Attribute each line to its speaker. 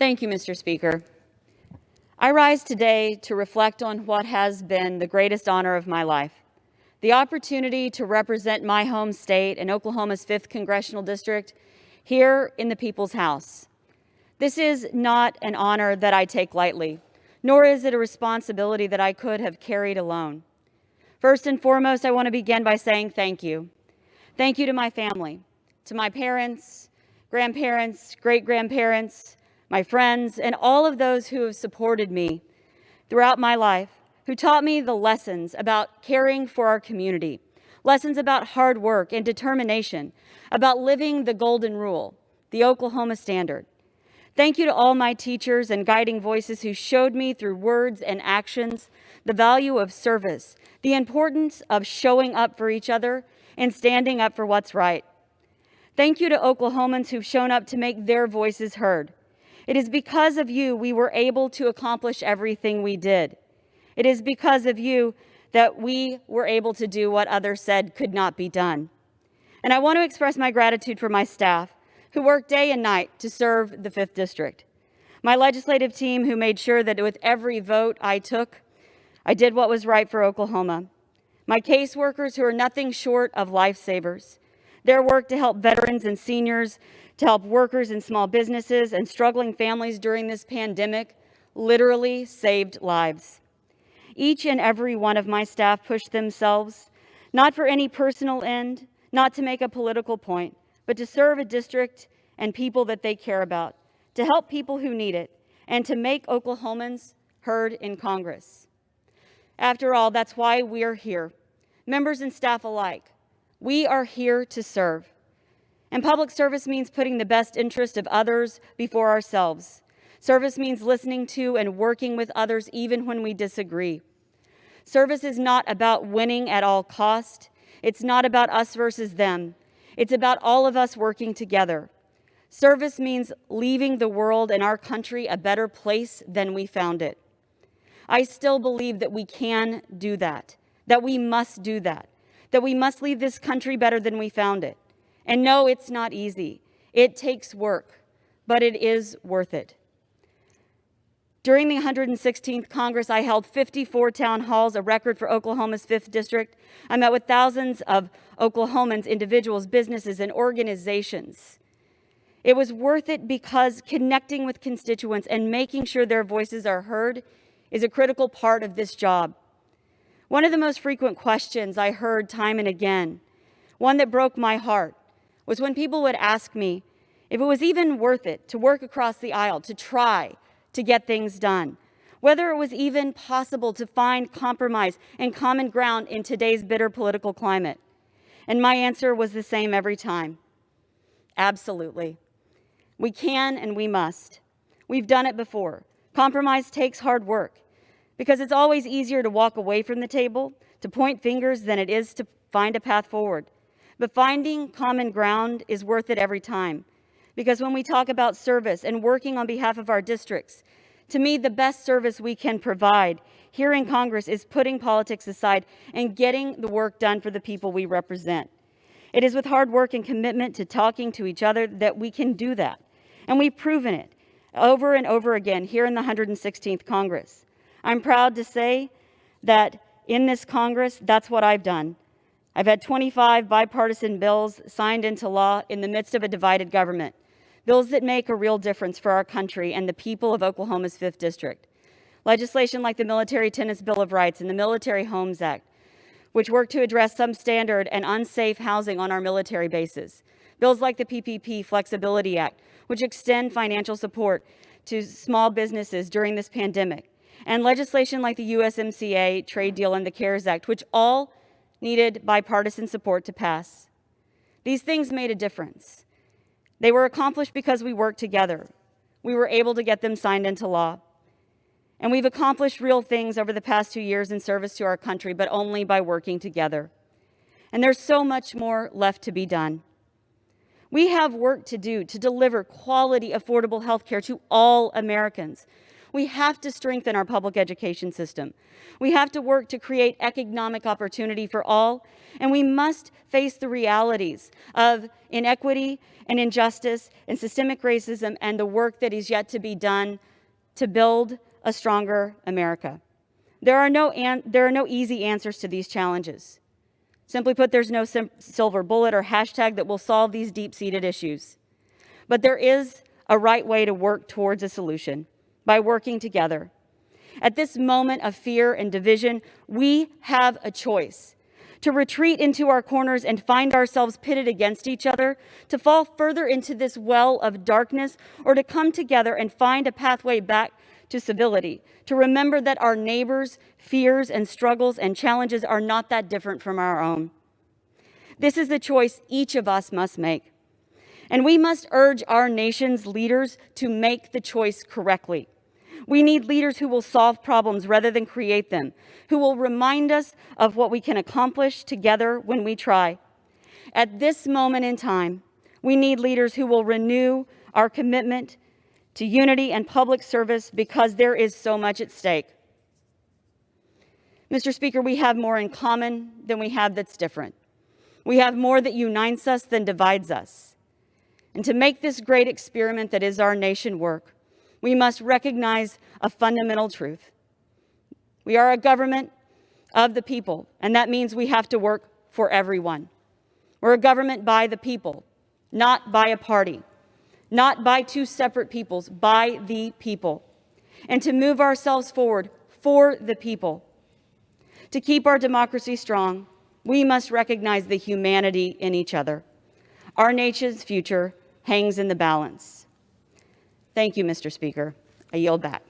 Speaker 1: Thank you, Mr. Speaker. I rise today to reflect on what has been the greatest honor of my life, the opportunity to represent my home state and Oklahoma's 5th Congressional District here in the People's House. This is not an honor that I take lightly, nor is it a responsibility that I could have carried alone. First and foremost, I want to begin by saying thank you. Thank you to my family, to my parents, grandparents, great-grandparents, my friends, and all of those who have supported me throughout my life, who taught me the lessons about caring for our community, lessons about hard work and determination, about living the golden rule, the Oklahoma standard. Thank you to all my teachers and guiding voices who showed me through words and actions the value of service, the importance of showing up for each other and standing up for what's right. Thank you to Oklahomans who've shown up to make their voices heard. It is because of you we were able to accomplish everything we did. It is because of you that we were able to do what others said could not be done. And I want to express my gratitude for my staff, who worked day and night to serve the 5th District. My legislative team, who made sure that with every vote I took, I did what was right for Oklahoma. My caseworkers, who are nothing short of lifesavers. Their work to help veterans and seniors, to help workers in small businesses and struggling families during this pandemic literally saved lives. Each and every one of my staff pushed themselves, not for any personal end, not to make a political point, but to serve a district and people that they care about, to help people who need it, and to make Oklahomans heard in Congress. After all, that's why we're here, members and staff alike. We are here to serve. And public service means putting the best interest of others before ourselves. Service means listening to and working with others even when we disagree. Service is not about winning at all cost. It's not about us versus them. It's about all of us working together. Service means leaving the world and our country a better place than we found it. I still believe that we can do that we must do that we must leave this country better than we found it. And no, it's not easy. It takes work, but it is worth it. During the 116th Congress, I held 54 town halls, a record for Oklahoma's 5th District. I met with thousands of Oklahomans, individuals, businesses, and organizations. It was worth it because connecting with constituents and making sure their voices are heard is a critical part of this job. One of the most frequent questions I heard time and again, one that broke my heart, was when people would ask me if it was even worth it to work across the aisle, to try to get things done, whether it was even possible to find compromise and common ground in today's bitter political climate. And my answer was the same every time. Absolutely. We can and we must. We've done it before. Compromise takes hard work because it's always easier to walk away from the table, to point fingers than it is to find a path forward. But finding common ground is worth it every time. Because when we talk about service and working on behalf of our districts, to me, the best service we can provide here in Congress is putting politics aside and getting the work done for the people we represent. It is with hard work and commitment to talking to each other that we can do that. And we've proven it over and over again here in the 116th Congress. I'm proud to say that in this Congress, that's what I've done. I've had 25 bipartisan bills signed into law in the midst of a divided government. Bills that make a real difference for our country and the people of Oklahoma's 5th District. Legislation like the Military Tenants Bill of Rights and the Military Homes Act, which work to address substandard and unsafe housing on our military bases. Bills like the PPP Flexibility Act, which extend financial support to small businesses during this pandemic. And legislation like the USMCA trade deal and the CARES Act, which all needed bipartisan support to pass. These things made a difference. They were accomplished because we worked together. We were able to get them signed into law. And we've accomplished real things over the past 2 years in service to our country, but only by working together. And there's so much more left to be done. We have work to do to deliver quality, affordable health care to all Americans. We have to strengthen our public education system. We have to work to create economic opportunity for all, and we must face the realities of inequity and injustice and systemic racism and the work that is yet to be done to build a stronger America. There are no easy answers to these challenges. Simply put, there's no silver bullet or hashtag that will solve these deep-seated issues. But there is a right way to work towards a solution by working together. At this moment of fear and division, we have a choice: to retreat into our corners and find ourselves pitted against each other, to fall further into this well of darkness, or to come together and find a pathway back to civility, to remember that our neighbors' fears and struggles and challenges are not that different from our own. This is the choice each of us must make. And we must urge our nation's leaders to make the choice correctly. We need leaders who will solve problems rather than create them, who will remind us of what we can accomplish together when we try. At this moment in time, we need leaders who will renew our commitment to unity and public service because there is so much at stake. Mr. Speaker, we have more in common than we have that's different. We have more that unites us than divides us. And to make this great experiment that is our nation work, we must recognize a fundamental truth. We are a government of the people, and that means we have to work for everyone. We're a government by the people, not by a party, not by two separate peoples, by the people. And to move ourselves forward for the people. To keep our democracy strong, we must recognize the humanity in each other. Our nation's future hangs in the balance. Thank you, Mr. Speaker. I yield back.